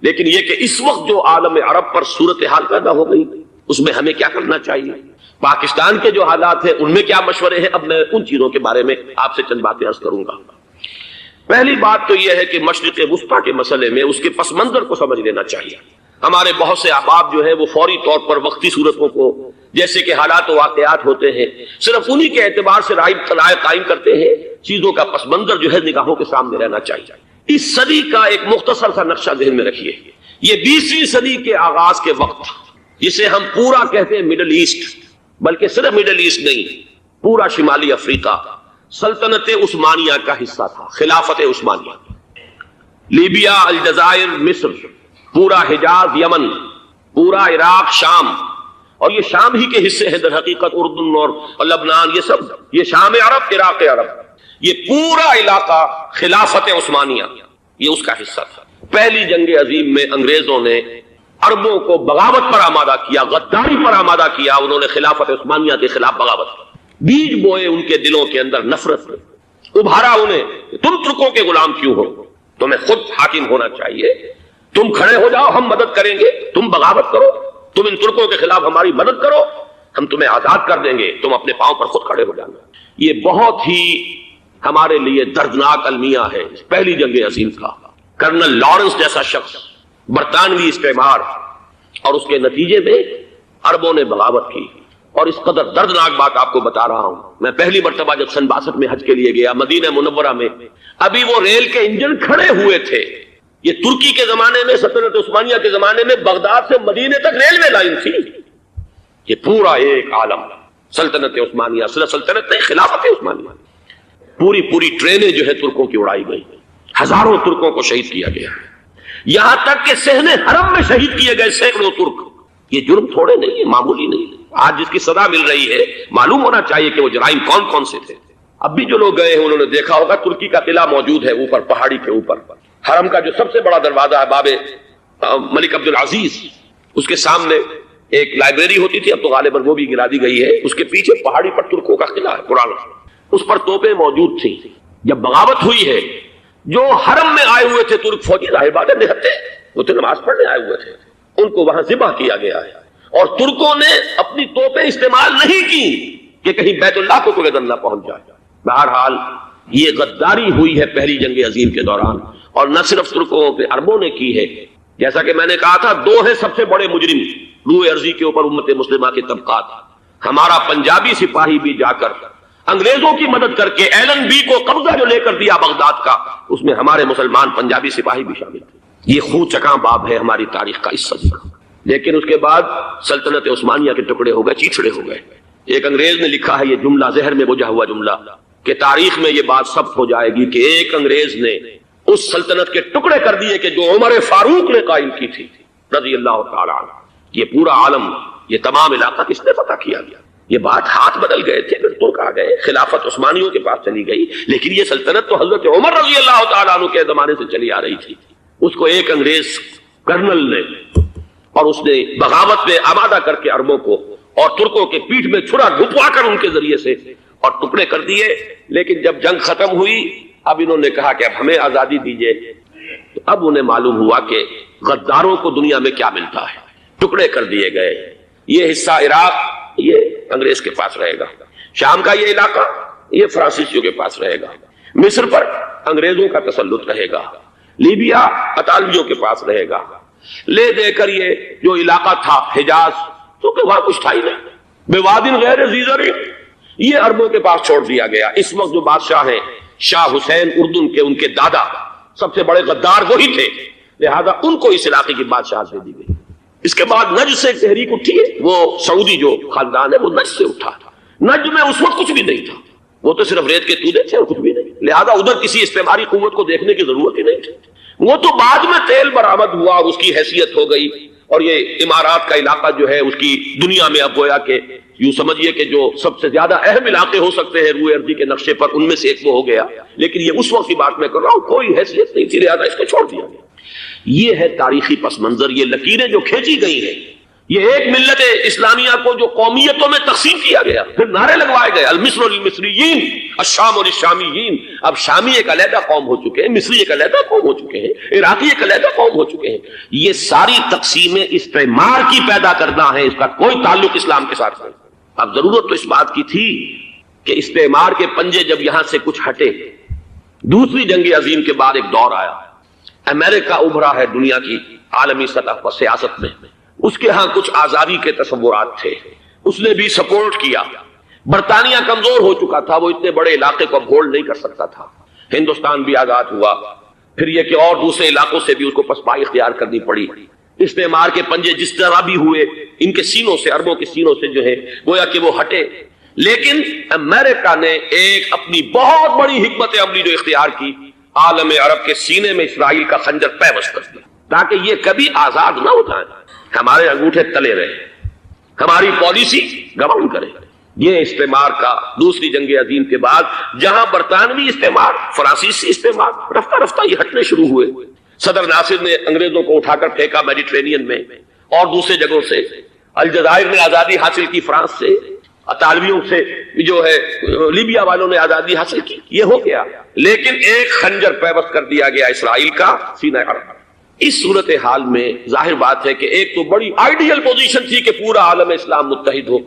لیکن یہ کہ اس وقت جو عالم عرب پر صورتحال پیدا ہو گئی اس میں ہمیں کیا کرنا چاہیے، پاکستان کے جو حالات ہیں ان میں کیا مشورے ہیں، اب میں ان چیزوں کے بارے میں آپ سے چند باتیں عرض کروں گا۔ پہلی بات تو یہ ہے کہ مشرق وسطیٰ کے مسئلے میں اس کے پس منظر کو سمجھ لینا چاہیے۔ ہمارے بہت سے احباب جو ہے وہ فوری طور پر وقتی صورتوں کو جیسے کہ حالات و واقعات ہوتے ہیں صرف انہی کے اعتبار سے رائے قائم کرتے ہیں، چیزوں کا پس منظر جو ہے نگاہوں کے سامنے رہنا چاہیے۔ اس صدی کا ایک مختصر سا نقشہ ذہن میں رکھیے، یہ 20ویں صدی کے آغاز کے وقت جسے ہم پورا کہتے ہیں مڈل ایسٹ، بلکہ صرف مڈل ایسٹ نہیں، پورا شمالی افریقہ سلطنت عثمانیہ کا حصہ تھا، خلافت عثمانیہ، لیبیا، الجزائر، مصر، پورا حجاز، یمن، پورا عراق، شام، اور یہ شام ہی کے حصے ہیں در حقیقت اردن اور لبنان، یہ سب یہ شام عرب، عراق عرب، یہ پورا علاقہ خلافت عثمانیہ یہ اس کا حصہ تھا۔ پہلی جنگ عظیم میں انگریزوں نے عربوں کو بغاوت پر آمادہ کیا، غداری پر آمادہ کیا، انہوں نے خلافت عثمانیہ کے خلاف بغاوت کی، بیج بوئے ان کے دلوں کے اندر نفرت، ابھارا انہیں، تم ترکوں کے غلام کیوں ہو، تمہیں خود حاکم ہونا چاہیے، تم کھڑے ہو جاؤ، ہم مدد کریں گے، تم بغاوت کرو، تم ان ترکوں کے خلاف ہماری مدد کرو، ہم تمہیں آزاد کر دیں گے، تم اپنے پاؤں پر خود کھڑے ہو جانا۔ یہ بہت ہی ہمارے لیے دردناک المیہ ہے پہلی جنگ عظیم کا۔ کرنل لارنس جیسا شخص، برطانوی استعمار، اور اس کے نتیجے میں عربوں نے بغاوت کی۔ اور اس قدر دردناک بات آپ کو بتا رہا ہوں، میں پہلی مرتبہ جب سن 62 میں حج کے لیے گیا مدینہ منورہ میں، ابھی وہ ریل کے انجن کھڑے ہوئے تھے۔ یہ ترکی کے زمانے میں، سلطنت عثمانیہ کے زمانے میں بغداد سے مدینے تک ریلوے لائن تھی۔ یہ پورا ایک عالم سلطنت عثمانیہ، صرف سلطنت نہیں، خلافت عثمانیہ، پوری ٹرینیں جو ہے ترکوں کی اڑائی گئی، ہزاروں ترکوں کو شہید کیا گیا، یہاں تک کہ صحن حرم میں شہید کیے گئے سینکڑوں ترک۔ یہ جرم تھوڑے نہیں ہے، معمولی نہیں ہے۔ آج جس کی سزا مل رہی ہے معلوم ہونا چاہیے کہ وہ جرائم کون کون سے تھے۔ اب بھی جو لوگ گئے ہیں انہوں نے دیکھا ہوگا ترکی کا قلعہ موجود ہے اوپر پہاڑی کے اوپر، حرم کا جو سب سے بڑا دروازہ ہے باب ملک عبدالعزیز، اس کے سامنے ایک لائبریری ہوتی تھی، اب تو غالباً وہ بھی گرا دی گئی ہے، اس کے پیچھے پہاڑی پر ترکوں کا قلعہ ہے پرانا، اس پر توپیں موجود تھیں۔ جب بغاوت ہوئی ہے جو حرم میں آئے ہوئے تھے ترک فوجی، ظاہر بات ہے نہتے، وہ تو نماز پڑھنے آئے ہوئے تھے، ان کو وہاں ذبح کیا گیا ہے، اور ترکوں نے اپنی توپیں استعمال نہیں کی کہ کہیں بیت اللہ کو کوئی اذن نہ پہنچ جائے۔ بہرحال یہ غداری ہوئی ہے پہلی جنگ عظیم کے دوران، اور نہ صرف ترکوں پہ عربوں نے کی ہے۔ جیسا کہ میں نے کہا تھا، دو ہیں سب سے بڑے مجرم روئے ارضی کے اوپر امت مسلمہ کے طبقات۔ ہمارا پنجابی سپاہی بھی جا کر انگریزوں کی مدد کر کے ایلن بی کو قبضہ جو لے کر دیا بغداد کا، اس میں ہمارے مسلمان پنجابی سپاہی بھی شامل تھے۔ یہ خون چکاں باب ہے ہماری تاریخ کا اس صدی کا۔ لیکن اس کے بعد سلطنت عثمانیہ کے ٹکڑے ہو گئے، چیچڑے ہو گئے۔ ایک انگریز نے لکھا ہے یہ جملہ، زہر میں بجھا ہوا جملہ، کہ تاریخ میں یہ بات ثبت ہو جائے گی کہ ایک انگریز نے اس سلطنت کے ٹکڑے کر دیے کہ جو عمر فاروق نے قائم کی تھی رضی اللہ تعالی عنہ۔ یہ پورا عالم، یہ تمام علاقہ کس نے فتح کیا گیا؟ یہ بات ہاتھ بدل گئے تھے، پھر ترک آ گئے، خلافت عثمانیوں کے پاس چلی گئی، لیکن یہ سلطنت تو حضرت عمر رضی اللہ تعالیٰ عنہ کے زمانے سے چلی آ رہی تھی۔ اس کو ایک انگریز کرنل نے، اور اس نے بغاوت میں آمادہ کر کے عربوں کو اور ترکوں کے پیٹھ میں چھرا گھپوا کر ان کے ذریعے سے اور ٹکڑے کر دیے۔ لیکن جب جنگ ختم ہوئی، اب انہوں نے کہا کہ اب ہمیں آزادی دیجیے، تو اب انہیں معلوم ہوا کہ غداروں کو دنیا میں کیا ملتا ہے، ٹکڑے کر دیے گئے۔ یہ حصہ عراق یہ انگریز کے پاس رہے گا، شام کا یہ علاقہ یہ فرانسیسیوں کے پاس رہے گا، مصر پر انگریزوں کا تسلط رہے گا، لیبیا اطالویوں کے پاس رہے گا، لے دے کر یہ جو علاقہ تھا حجاز، تو کہ وہاں کچھ تھا ہی نہیں، بوادن غیر ذی زرع، یہ عربوں کے پاس چھوڑ دیا گیا۔ اس وقت جو بادشاہ ہیں شاہ حسین اردن کے، ان کے دادا سب سے بڑے غدار وہی تھے، لہذا ان کو اس علاقے کی بادشاہت دے دی گئی۔ اس کے بعد نجد سے ایک تحریک اٹھی ہے، وہ سعودی جو خاندان ہے وہ نجد سے اٹھا تھا۔ نجد میں اس وقت کچھ بھی نہیں تھا، وہ تو صرف ریت کے تودے تھے اور کچھ بھی نہیں، لہذا ادھر کسی استعماری قوت کو دیکھنے کی ضرورت ہی نہیں تھی۔ وہ تو بعد میں تیل برآمد ہوا اور اس کی حیثیت ہو گئی، اور یہ امارات کا علاقہ جو ہے اس کی دنیا میں اب گویا کہ یوں سمجھیے کہ جو سب سے زیادہ اہم علاقے ہو سکتے ہیں روئے ارضی کے نقشے پر، ان میں سے ایک وہ ہو گیا۔ لیکن یہ اس وقت کی بات میں کر رہا ہوں، کوئی حیثیت نہیں تھی، لہذا اس کو چھوڑ دیا گیا۔ یہ ہے تاریخی پس منظر، یہ لکیریں جو کھینچی گئی ہیں یہ ایک ملت اسلامیہ کو جو قومیتوں میں تقسیم کیا گیا، پھر نعرے لگوائے گئے المصر للمصریین الشام للشامیین، اب شامی ایک علیحدہ قوم ہو چکے ہیں، مصری ایک علیحدہ قوم ہو چکے ہیں، عراقی ایک علیحدہ قوم ہو چکے ہیں۔ یہ ساری تقسیمیں استعمار کی پیدا کرنا ہے، اس کا کوئی تعلق اسلام کے ساتھ نہیں۔ اب ضرورت تو اس بات کی تھی کہ استعمار کے پنجے جب یہاں سے کچھ ہٹے، دوسری جنگ عظیم کے بعد ایک دور آیا، امریکہ ابھرا ہے دنیا کی عالمی سطح پر سیاست میں، اس کے ہاں کچھ آزادی کے تصورات تھے، اس نے بھی سپورٹ کیا۔ برطانیہ کمزور ہو چکا تھا، وہ اتنے بڑے علاقے کو اب ہولڈ نہیں کر سکتا تھا۔ ہندوستان بھی آزاد ہوا، پھر یہ کہ اور دوسرے علاقوں سے بھی اس کو پسپائی اختیار کرنی پڑی۔ استعمار کے پنجے جس طرح بھی ہوئے، ان کے سینوں سے، عربوں کے سینوں سے جو ہے گویا کہ وہ ہٹے، لیکن امریکہ نے ایک اپنی بہت بڑی حکمت عملی جو اختیار کی، عالم عرب کے سینے میں اسرائیل کا خنجر پیوست کر دیا تاکہ یہ کبھی آزاد نہ ہو جائیں، ہمارے انگوٹھے تلے رہے، ہماری پالیسی گورن کرے۔ یہ استعمار کا دوسری جنگ عظیم کے بعد جہاں برطانوی استعمار، فرانسیسی استعمار رفتہ رفتہ یہ ہٹنے شروع ہوئے، صدر ناصر نے انگریزوں کو اٹھا کر پھینکا میڈیٹرینین میں اور دوسرے جگہوں سے، الجزائر نے آزادی حاصل کی فرانس سے، اطالویوں سے جو ہے لیبیا والوں نے آزادی حاصل کی، یہ ہو گیا، لیکن ایک خنجر پیوست کر دیا گیا اسرائیل کا سینہ عرب۔ اس صورتحال میں ظاہر بات ہے کہ ایک تو بڑی آئیڈیل پوزیشن تھی کہ پورا عالم اسلام متحد ہو،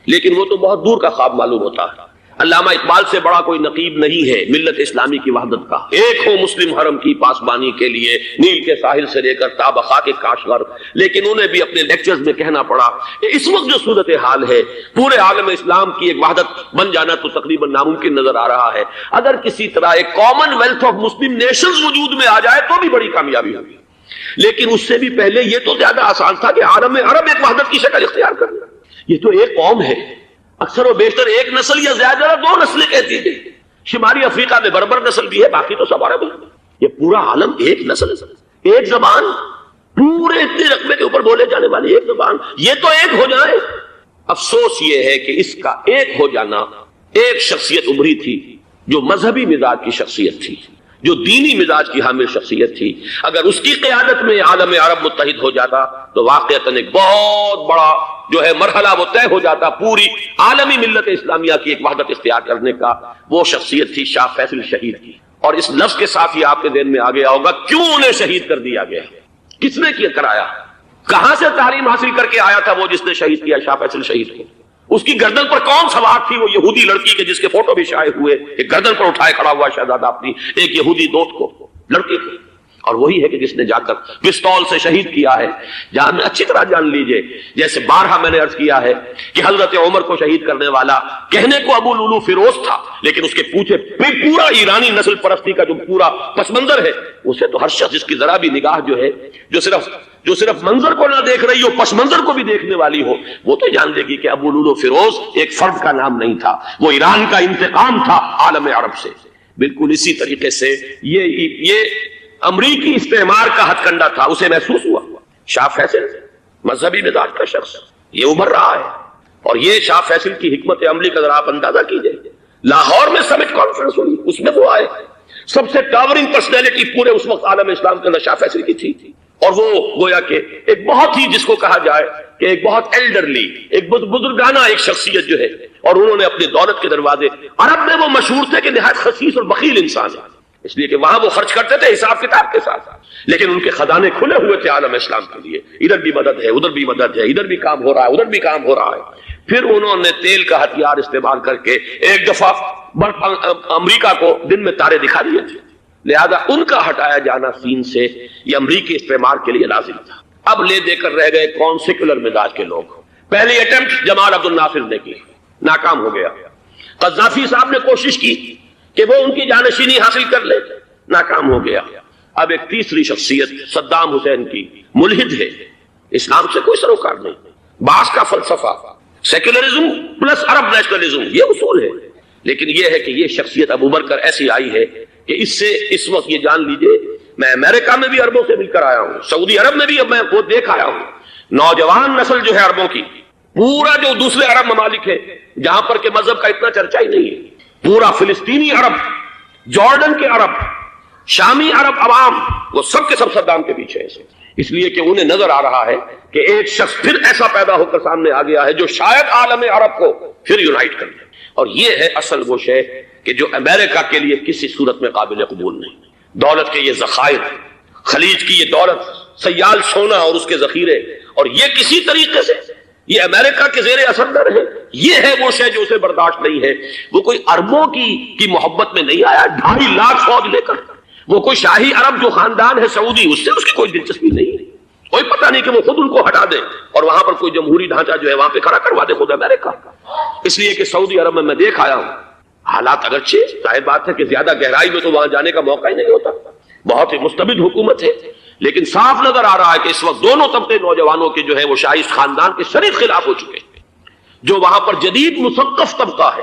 لیکن وہ تو بہت دور کا خواب معلوم ہوتا ہے۔ علامہ اقبال سے بڑا کوئی نقیب نہیں ہے ملت اسلامی کی وحدت کا۔ ایک ہو مسلم حرم کی پاسبانی کے لیے، نیل کے ساحل سے لے کر تا بخاک کاشغر، لیکن انہیں بھی اپنے لیکچرز میں کہنا پڑا کہ اس وقت جو صورتحال ہے، پورے عالم اسلام کی ایک وحدت بن جانا تو تقریباً ناممکن نظر آ رہا ہے۔ اگر کسی طرح ایک common wealth of Muslim nations وجود میں آ جائے تو بھی بڑی کامیابی ہوگی، لیکن اس سے بھی پہلے یہ تو زیادہ آسان تھا کہ عالم عرب ایک وحدت کی شکل اختیار کرنا۔ یہ تو ایک قوم ہے، اکثر و بیشتر ایک نسل یا زیادہ دو نسلیں کہتی ہیں، شمالی افریقہ میں بربر نسل بھی ہے، باقی تو سب عرب ہیں۔ یہ پورا عالم ایک نسل ہے، ایک زبان، پورے اتنے رقبے کے اوپر بولے جانے والی ایک زبان، یہ تو ایک ہو جائے۔ افسوس یہ ہے کہ اس کا ایک ہو جانا، ایک شخصیت ابھری تھی جو مذہبی مزاج کی شخصیت تھی، جو دینی مزاج کی حامل شخصیت تھی، اگر اس کی قیادت میں عالم عرب متحد ہو جاتا تو واقعتاً ایک بہت بڑا جو ہے مرحلہ وہ طے ہو جاتا پوری عالمی ملت اسلامیہ کی ایک وحدت اختیار کرنے کا۔ وہ شخصیت تھی شاہ فیصل شہید کی، اور اس لفظ کے ساتھ ہی آپ کے ذہن میں آ گیا ہوگا کیوں انہیں شہید کر دیا گیا، کس نے کیا کرایا، کہاں سے تعلیم حاصل کر کے آیا تھا وہ جس نے شہید کیا شاہ فیصل شہید کو، اس کی گردن پر کون سوار تھی، وہ یہودی لڑکی کے جس کے فوٹو بھی شائع ہوئے، ایک گردن پر اٹھائے کھڑا ہوا شہزادہ اپنی ایک یہودی دوست کو، لڑکی کو، اور وہی ہے کہ جس نے جا کر پستول سے شہید کیا ہے۔ جہاں میں اچھی طرح جان لیجئے، جیسے بارہا میں نے عرض کیا ہے کہ حضرت عمر کو شہید کرنے والا کہنے کو ابو لولو فیروز تھا، لیکن اس کے پیچھے پورا ایرانی نسل پرستی کا جو پورا پس منظر ہے، اسے تو ہر شخص جس کی ذرا بھی نگاہ جو ہے جو صرف منظر کو نہ دیکھ رہی ہو، پس منظر کو بھی دیکھنے والی ہو، وہ تو جان لے گی کہ ابو لولو فیروز ایک فرد کا نام نہیں تھا، وہ ایران کا انتقام تھا عالم عرب سے۔ بالکل اسی طریقے سے یہ امریکی استعمار کا ہتھ کنڈا تھا، اسے محسوس ہوا۔ شاہ فیصل مذہبی مزاج کا شخص یہ ابھر رہا ہے، اور یہ شاہ فیصل کی حکمت عملی کا ذرا آپ اندازہ کیجئے۔ لاہور میں سمٹ کانفرنس ہوئی، اس میں وہ آئے، سب سے ٹاورنگ پرسنالٹی پورے اس وقت عالم اسلام کے اندر شاہ فیصل کی تھی، اور وہ گویا کہ ایک بہت ہی جس کو کہا جائے کہ ایک بہت ایلڈرلی، ایک بزرگانہ ایک شخصیت جو ہے، اور انہوں نے اپنی دولت کے دروازے، عرب میں وہ مشہور تھے کہ نہایت خسیس اور بخیل انسان ہے، اس لیے کہ وہاں وہ خرچ کرتے تھے حساب کتاب کے ساتھ، لیکن ان کے خزانے کھلے ہوئے تھے عالم اسلام کے لیے، ادھر بھی مدد ہے، ادھر بھی مدد ہے، ادھر بھی کام ہو رہا ہے، ادھر بھی کام ہو رہا ہے۔ پھر انہوں نے تیل کا ہتھیار استعمال کر کے ایک دفعہ امریکہ کو دن میں تارے دکھا دیے تھے، لہذا ان کا ہٹایا جانا سین سے یہ امریکی استعمار کے لیے لازم تھا۔ اب لے دے کر رہ گئے کون؟ سیکولر مزاج کے لوگ۔ پہلی اٹیمپٹ جمال عبد الناصر نے کی، ناکام ہو گیا۔ قذافی صاحب نے کوشش کی کہ وہ ان کی جانشینی حاصل کر لے، ناکام ہو گیا۔ اب ایک تیسری شخصیت صدام حسین کی، ملحد ہے، اسلام سے کوئی سروکار نہیں، باس کا فلسفہ، سیکولرزم پلس عرب نیشنلزم، یہ اصول ہے، لیکن یہ ہے کہ یہ شخصیت ابو ابھر کر ایسی آئی ہے کہ اس سے اس وقت یہ جان لیجئے، میں امریکہ میں بھی عربوں سے مل کر آیا ہوں، سعودی عرب میں بھی اب میں وہ دیکھ آیا ہوں، نوجوان نسل جو ہے عربوں کی، پورا جو دوسرے عرب ممالک ہے جہاں پر کہ مذہب کا اتنا چرچا ہی نہیں ہے، پورا فلسطینی عرب، جارڈن کے عرب، شامی عرب عوام، وہ سب کے سب صدام کے پیچھے ہیں۔ اس لیے کہ انہیں نظر آ رہا ہے کہ ایک شخص پھر ایسا پیدا ہو کر سامنے آ گیا ہے جو شاید عالم عرب کو پھر یونائٹ کر دے، اور یہ ہے اصل وہ شے کہ جو امریکہ کے لیے کسی صورت میں قابل قبول نہیں۔ دولت کے یہ ذخائر، خلیج کی یہ دولت، سیال سونا اور اس کے ذخیرے، اور یہ کسی طریقے سے یہ امریکہ کے زیر اثر نہ رہے، یہ ہے وہ شے جو اسے برداشت نہیں ہے۔ وہ کوئی اربوں کی محبت میں نہیں آیا 2.5 لاکھ فوج لے کر، وہ کوئی شاہی عرب جو خاندان ہے سعودی، اس سے اس کی کوئی دلچسپی نہیں ہے، کوئی پتہ نہیں کہ وہ خود ان کو ہٹا دے اور وہاں پر کوئی جمہوری ڈھانچہ جو ہے وہاں پہ کھڑا کروا دے خود امریکہ۔ اس لیے کہ سعودی عرب میں دیکھ آیا ہوں حالات، اگرچہ ظاہر بات ہے کہ زیادہ گہرائی میں تو وہاں جانے کا موقع ہی نہیں ہوتا، بہت ہی مستبد حکومت ہے، لیکن صاف نظر آ رہا ہے کہ اس وقت دونوں طبقے نوجوانوں کے جو ہے وہ شاہی خاندان کے شدید خلاف ہو چکے ہیں۔ جو وہاں پر جدید مثقف طبقہ ہے،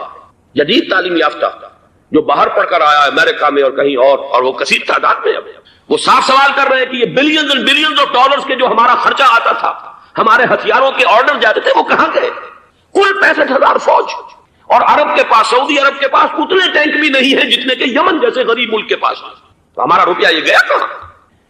جدید تعلیم یافتہ، جو باہر پڑھ کر آیا ہے امریکہ میں اور کہیں اور وہ کثیر تعداد میں، اب وہ صاف سوال کر رہے ہیں کہ یہ بلینز اور بلینز آف ڈالرز کے جو ہمارا خرچہ آتا تھا، ہمارے ہتھیاروں کے آرڈر جاتے تھے، وہ کہاں گئے؟ کل 65,000 فوج، اور عرب کے پاس، سعودی عرب کے پاس اتنے ٹینک بھی نہیں ہیں جتنے کہ یمن جیسے غریب ملک کے پاس، تو ہمارا روپیہ یہ گیا کہاں؟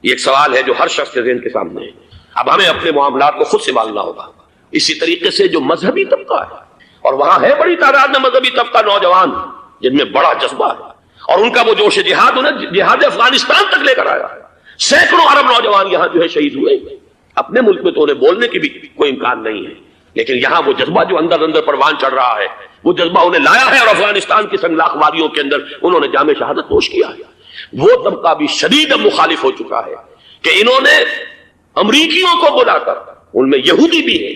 یہ ایک سوال ہے جو ہر شخص کے ذہن کے سامنے ہے۔ اب ہمیں اپنے معاملات کو خود سنبھالنا ہوگا۔ اسی طریقے سے جو مذہبی طبقہ ہے، اور وہاں ہے بڑی تعداد میں مذہبی طبقہ نوجوان جن میں بڑا جذبہ ہے، اور ان کا وہ جوش جہاد انہیں جہاد افغانستان تک لے کر آیا ہے۔ سینکڑوں عرب نوجوان یہاں جو ہے شہید ہوئے، اپنے ملک میں تو انہیں بولنے کی بھی کوئی امکان نہیں ہے، لیکن یہاں وہ جذبہ جو اندر اندر پروان چڑھ رہا ہے، وہ جذبہ انہیں لایا ہے، اور افغانستان کی سنگلاخ وادیوں کے اندر انہوں نے جام شہادت نوش کیا ہے۔ وہ طبقہ بھی شدید مخالف ہو چکا ہے کہ انہوں نے امریکیوں کو بلا کر، ان میں یہودی بھی ہیں،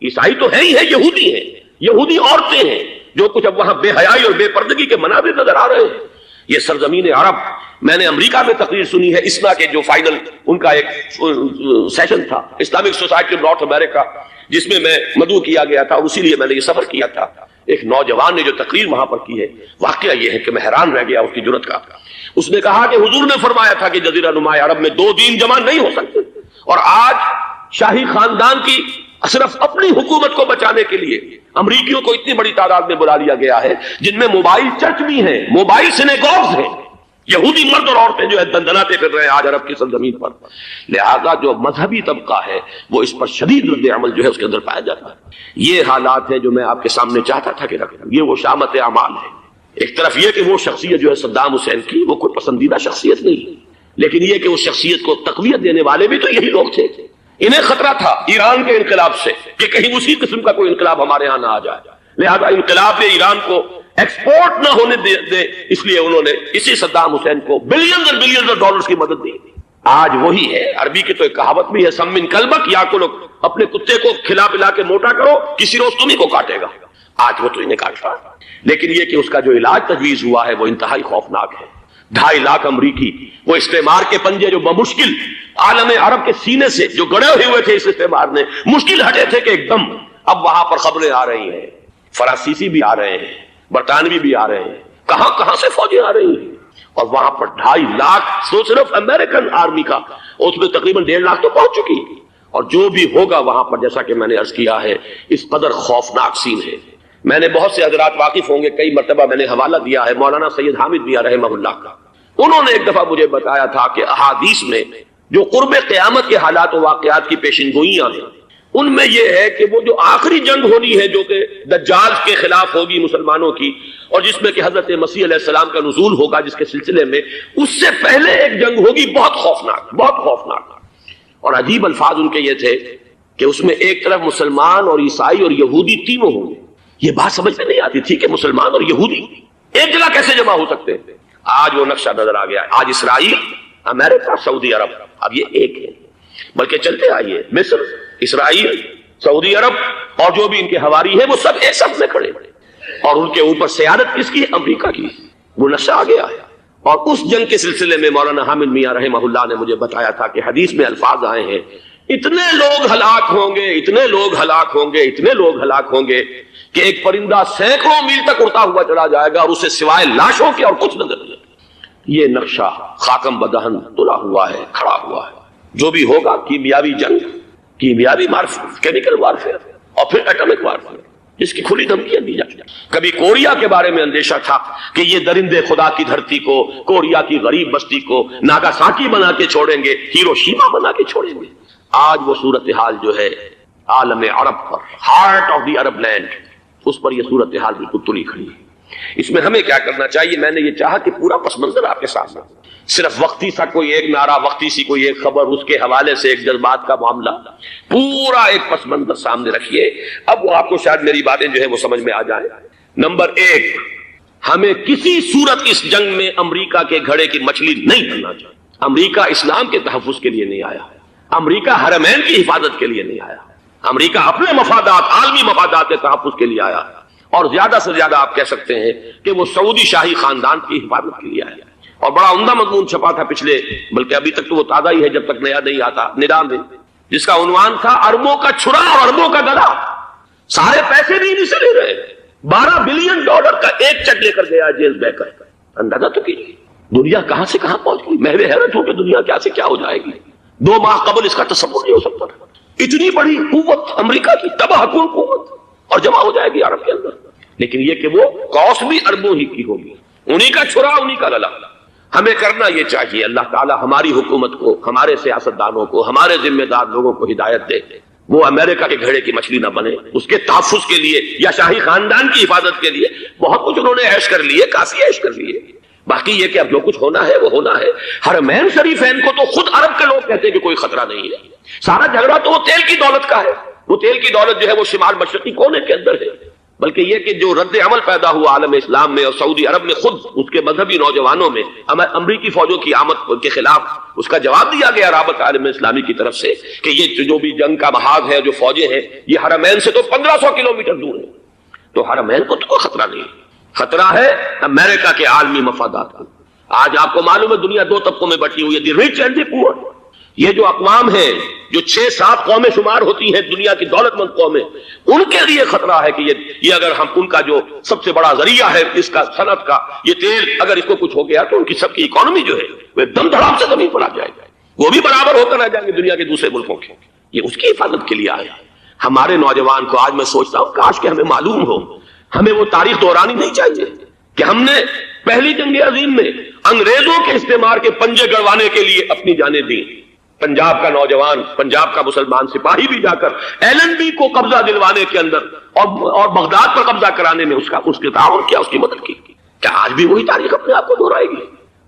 عیسائی تو ہے ہی ہے، یہودی ہیں، یہودی عورتیں ہیں، جو کچھ اب وہاں بے حیائی اور بے پردگی کے مناظر نظر آ رہے ہیں۔ یہ سرزمین عرب، میں نے امریکہ میں تقریر سنی ہے، اسنا کے جو فائنل ان کا ایک سیشن تھا، اسلامک سوسائٹی نارتھ امریکہ، جس میں میں مدعو کیا گیا تھا، اور اسی لیے میں نے یہ سفر کیا تھا۔ ایک نوجوان نے جو تقریر وہاں پر کی ہے، واقعہ یہ ہے کہ میں حیران رہ گیا اس کی جرأت کا۔ اس نے کہا کہ حضور نے فرمایا تھا کہ جزیرہ نما عرب میں 2 دین جمع نہیں ہو سکتے، اور آج شاہی خاندان کی صرف اپنی حکومت کو بچانے کے لیے امریکیوں کو اتنی بڑی تعداد میں بلا لیا گیا ہے، جن میں موبائل چرچ بھی ہیں، موبائل سینیگوگز ہیں، یہودی مرد اور عورتیں جو ہے دندناتے پھر رہے ہیں آج عرب کی سرزمین پر۔ لہذا جو مذہبی طبقہ ہے وہ اس پر شدید رد عمل جو ہے اس کے اندر پایا جاتا ہے۔ یہ حالات ہیں جو میں آپ کے سامنے چاہتا تھا کہ رکھوں۔ یہ وہ شامت اعمال ہے۔ ایک طرف یہ کہ وہ شخصیت جو ہے صدام حسین کی، وہ کوئی پسندیدہ شخصیت نہیں، لیکن یہ کہ اس شخصیت کو تقویت دینے والے بھی تو یہی لوگ تھے۔ انہیں خطرہ تھا ایران کے انقلاب سے کہ کہیں اسی قسم کا کوئی انقلاب ہمارے ہاں نہ آ جائے، لہذا انقلاب ایران کو ایکسپورٹ نہ ہونے دے، اس لیے انہوں نے اسی صدام حسین کو بلینز اور بلینز آف ڈالرز کی مدد دی۔ آج وہی ہے، عربی کی تو ایک کہاوت بھی ہے، سم من کلبک، یا کو لوگ اپنے کتے کو کھلا پلا کے موٹا کرو، کسی روز تمہیں کو کاٹے گا۔ آج وہ تو انہیں کاٹ رہا ہے، لیکن یہ کہ اس کا جو علاج تجویز ہوا ہے وہ انتہائی خوفناک ہے۔ 2.5 لاکھ امریکی، وہ استعمار کے پنجے جو بمشکل عالم عرب کے سینے سے جو گڑے ہوئے تھے اس استعمار نے، مشکل ہٹے تھے کہ ایک دم اب وہاں پر خبریں آ رہی ہیں، فرانسیسی بھی آ رہے ہیں، برطانوی بھی آ رہے ہیں، کہاں کہاں سے فوجیں آ رہی ہیں، اور وہاں پر 2.5 لاکھ تو صرف امریکن آرمی کا، اس میں تقریباً 1.5 لاکھ تو پہنچ چکی، اور جو بھی ہوگا وہاں پر جیسا کہ میں نے عرض کیا ہے اس قدر خوفناک سین ہے۔ میں نے بہت سے حضرات واقف ہوں گے، کئی مرتبہ میں نے حوالہ دیا ہے مولانا سید حامد میاں رحمہ اللہ کا، انہوں نے ایک دفعہ مجھے بتایا تھا کہ احادیث میں جو قرب قیامت کے حالات و واقعات کی پیشن گوئیاں ہیں، ان میں یہ ہے کہ وہ جو آخری جنگ ہونی ہے جو کہ دجال کے خلاف ہوگی مسلمانوں کی، اور جس میں کہ حضرت مسیح علیہ السلام کا نزول ہوگا، جس کے سلسلے میں اس سے پہلے ایک جنگ ہوگی بہت خوفناک، بہت خوفناک۔ اور عجیب الفاظ ان کے یہ تھے کہ اس میں ایک طرف مسلمان اور عیسائی اور یہودی تینوں ہوں گے۔ یہ بات سمجھ میں نہیں آتی تھی کہ مسلمان اور یہودی ایک جگہ کیسے جمع ہو سکتے ہیں۔ آج وہ نقشہ نظر آ گیا، آج اسرائیل، امریکہ، سعودی عرب اب یہ ایک ہے، بلکہ چلتے آئیے مصر، اسرائیل، سعودی عرب اور جو بھی ان کے حواری ہیں وہ سب ایک سب میں کھڑے، اور ان کے اوپر سیادت کس کی ہے؟ امریکہ کی۔ وہ نقشہ آ گیا ہے، اور اس جنگ کے سلسلے میں مولانا حامد میاں رحمہ اللہ نے مجھے بتایا تھا کہ حدیث میں الفاظ آئے ہیں، اتنے لوگ ہلاک ہوں گے، اتنے لوگ ہلاک ہوں گے، اتنے لوگ ہلاک ہوں گے کہ ایک پرندہ سینکڑوں میل تک اڑتا ہوا چلا جائے گا اور اسے سوائے لاشوں کے اور کچھ نظر نہیں۔ یہ نقشہ خاکم بدہن تلا ہوا ہے، کھڑا ہوا ہے۔ جو بھی ہوگا کیمیاوی جنگ، کیمیاوی وارفیئر، کیمیکل وارفیئر، اور پھر ایٹمک وارفیئر، جس کی کھلی دھمکیاں دی جاتی ہیں. کبھی کوریا کے بارے میں اندیشہ تھا کہ یہ درندے خدا کی دھرتی کو، کوریا کی غریب بستی کو ناگاساکی بنا کے چھوڑیں گے، ہیروشیما بنا کے چھوڑیں گے. آج وہ صورتحال جو ہے عالم عرب پر، heart of the Arab land, اس پر یہ صورتحال بالکل تلی کھڑی ہے. اس میں ہمیں کیا کرنا چاہیے؟ میں نے یہ چاہا کہ پورا پس منظر آپ کے سامنے، صرف وقتی سا کوئی ایک نعرہ، وقتی سی کوئی ایک خبر، اس کے حوالے سے ایک جذبات کا معاملہ، پورا ایک پس منظر سامنے رکھیے. اب وہ آپ کو شاید میری باتیں جو ہے وہ سمجھ میں آ جائیں. نمبر ایک، ہمیں کسی صورت اس جنگ میں امریکہ کے گھڑے کی مچھلی نہیں بننا چاہیے. امریکہ اسلام کے تحفظ کے لیے نہیں آیا، امریکہ حرمین کی حفاظت کے لیے نہیں آیا، امریکہ اپنے مفادات، عالمی مفادات کے تحفظ کے لیے آیا، اور زیادہ سے زیادہ آپ کہہ سکتے ہیں کہ وہ سعودی شاہی خاندان کی حفاظت کے لیے آیا. اور بڑا عمدہ مضمون چھپا تھا پچھلے، بلکہ ابھی تک تو وہ تازہ ہی ہے جب تک نیا نہیں آتا، ندا میں، جس کا عنوان تھا اربوں کا چھرا اور اربوں کا گدا. سارے پیسے بھی انہیں سے لے رہے ہیں. $12 بلین کا ایک چیک لے کر گیا جیل بیکر. اندازہ تو کیجیے دنیا کہاں سے کہاں پہنچ گئی. محو حیرت ہو کہ دنیا کیا سے کیا ہو جائے گی. 2 ماہ قبل اس کا تصور نہیں ہو سکتا تھا. اتنی بڑی قوت امریکہ کی، تباہ کن قوت، اور جمع ہو جائے گی عرب کے اندر. لیکن یہ کہ وہ کاسٹ بھی اربوں ہی کی ہوگی، انہی کا چھرا انہی کا للا. ہمیں کرنا یہ چاہیے، اللہ تعالیٰ ہماری حکومت کو، ہمارے سیاستدانوں کو، ہمارے ذمہ دار لوگوں کو ہدایت دے، وہ امریکہ کے گھڑے کی مچھلی نہ بنے. اس کے تحفظ کے لیے یا شاہی خاندان کی حفاظت کے لیے بہت کچھ انہوں نے عیش کر لیے، کافی عیش کر لیے. باقی یہ کہ اب جو کچھ ہونا ہے وہ ہونا ہے. حرمین شریفین کو تو خود عرب کے لوگ کہتے ہیں کہ کوئی خطرہ نہیں ہے. سارا جھگڑا تو وہ تیل کی دولت کا ہے. وہ تیل کی دولت جو ہے وہ شمال مشرقی کونے کے اندر ہے. بلکہ یہ کہ جو رد عمل پیدا ہوا عالم اسلام میں اور سعودی عرب میں، خود اس کے مذہبی نوجوانوں میں امریکی فوجوں کی آمد کے خلاف اس کا جواب دیا گیا رابط عالم اسلامی کی طرف سے کہ یہ جو بھی جنگ کا محاذ ہے، جو فوجیں ہیں، یہ حرمین سے تو 1500 کلومیٹر دور ہے. تو حرمین کو تو کوئی خطرہ نہیں ہے. خطرہ ہے امریکہ کے عالمی مفادات کو. آج آپ کو معلوم ہے دنیا 2 طبقوں میں بٹی ہوئی ہے، دی رچ اینڈ دی پور. یہ جو اقوام ہیں، جو 6-7 قومیں شمار ہوتی ہیں دنیا کی دولت مند قومیں، ان کے لیے خطرہ ہے کہ یہ اگر ہم ان کا جو سب سے بڑا ذریعہ ہے اس کا صنعت کا، یہ تیل، اگر اس کو کچھ ہو گیا تو ان کی سب کی اکانومی جو ہے وہ ایک دم دھڑام سے زمین پر آ جائے گا. وہ بھی برابر ہو کر رہ جائیں گے دنیا کے دوسرے ملکوں کے. یہ اس کی حفاظت کے لیے آیا. ہمارے نوجوان کو آج میں سوچتا ہوں کاش کہ ہمیں معلوم ہو، ہمیں وہ تاریخ دہرانی نہیں چاہیے کہ ہم نے پہلی جنگ عظیم میں انگریزوں کے استعمار کے پنجے گڑوانے کے لیے اپنی جانیں دی. پنجاب کا نوجوان، پنجاب کا مسلمان سپاہی بھی جا کر ایلن بی کو قبضہ دلوانے کے اندر اور بغداد پر قبضہ کرانے میں اس کے تعاون کیا، اس کی مدد کی. کیا آج بھی وہی تاریخ اپنے آپ کو دہرائے گی؟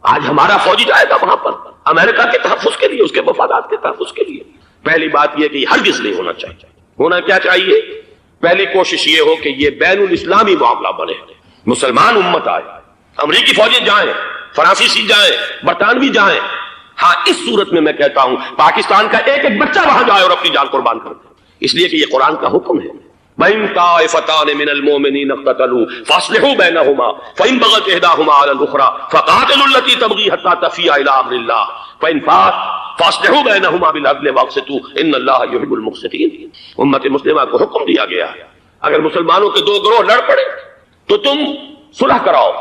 آج ہمارا فوجی جائے گا وہاں پر امریکہ کے تحفظ کے لیے، اس کے مفادات کے تحفظ کے لیے. پہلی بات یہ کہ یہ ہرگز نہیں ہونا چاہیے. ہونا کیا چاہیے؟ پہلی کوشش یہ ہو کہ یہ بین الاسلامی معاملہ بنے، مسلمان امت آئے، امریکی فوجی جائیں، فرانسیسی جائیں، برطانوی جائیں. ہاں اس صورت میں کہتا ہوں پاکستان کا ایک ایک بچہ وہاں جائے اور اپنی جان قربان کر دے، اس لیے کہ یہ قرآن کا حکم ہے. وَإِن طَائِفَتَانِ مِنَ الْمُؤْمِنِينَ اقْتَتَلُوا فَأَصْلِحُوا بَيْنَهُمَا فَإِن بَغَتْ إِحْدَاهُمَا عَلَى الْأُخْرَى فَقَاتِلُوا الَّتِي تَبْغِي حَتَّى تَفِيءَ إِلَىٰ أَمْرِ اللَّهِ فَإِن فَاءَتْ فَأَصْلِحُوا بَيْنَهُمَا بِالْعَدْلِ وَأَقْسِطُوا إِنَّ اللَّهَ يُحِبُّ الْمُقْسِطِينَ. امت مسلمہ کو حکم دیا گیا ہے اگر مسلمانوں کے 2 گروہ لڑ پڑے تو تم صلح کراؤ،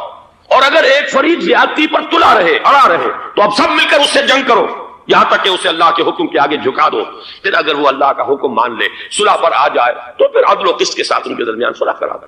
اور اگر ایک فریق زیادتی پر تلا رہے، اڑا رہے، تو اب سب مل کر اس سے جنگ کرو یہاں تک کہ اسے اللہ کے حکم کے آگے جھکا دو. پھر اگر وہ اللہ کا حکم مان لے، صلح پر آ جائے، تو پھر عدل و قسط کے ساتھ ان کے درمیان صلح کرا دو.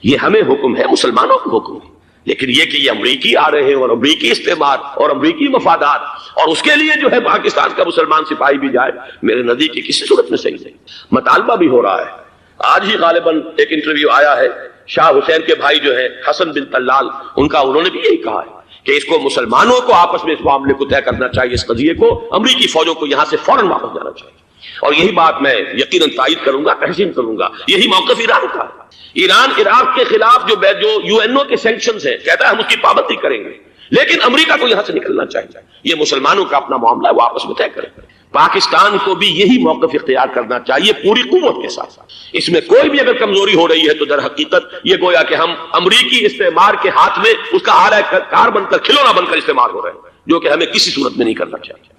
یہ ہمیں حکم ہے، مسلمانوں کو حکم ہے. لیکن یہ کہ یہ امریکی آ رہے ہیں اور امریکی استعمار اور امریکی مفادات، اور اس کے لیے جو ہے پاکستان کا مسلمان سپاہی بھی جائے، میرے نزدیک کی کسی صورت میں صحیح نہیں. مطالبہ بھی ہو رہا ہے. آج ہی غالباً ایک انٹرویو آیا ہے، شاہ حسین کے بھائی جو ہے حسن بن طلال، انہوں نے بھی یہی کہا ہے کہ اس کو مسلمانوں کو آپس میں اس معاملے کو طے کرنا چاہیے، اس قضیے کو امریکی فوجوں کو یہاں سے فوراً واپس جانا چاہیے. اور یہی بات میں یقیناً تائید کروں گا، تحسین کروں گا. یہی موقف ایران کا ہے. ایران عراق کے خلاف جو UN کے سینکشنز ہیں، کہتا ہے ہم اس کی پابندی کریں گے، لیکن امریکہ کو یہاں سے نکلنا چاہیے. یہ مسلمانوں کا اپنا معاملہ ہے، وہ آپس میں طے کریں. پاکستان کو بھی یہی موقف اختیار کرنا چاہیے پوری قوت کے ساتھ. اس میں کوئی بھی اگر کمزوری ہو رہی ہے تو در حقیقت یہ گویا کہ ہم امریکی استعمار کے ہاتھ میں اس کا آلہ کار بن کر، کھلونا بن کر استعمال ہو رہے ہیں، جو کہ ہمیں کسی صورت میں نہیں کرنا چاہیے.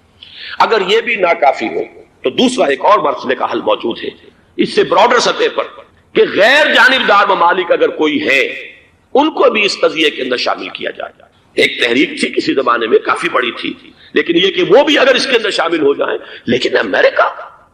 اگر یہ بھی ناکافی ہو تو دوسرا ایک اور مسئلے کا حل موجود ہے اس سے براڈر سطح پر، کہ غیر جانبدار ممالک اگر کوئی ہے ان کو بھی اس قضیے کے اندر شامل کیا جائے. ایک تحریک تھی کسی زمانے میں، کافی بڑی تھی، لیکن یہ کہ وہ بھی اگر اس کے اندر شامل ہو جائیں. لیکن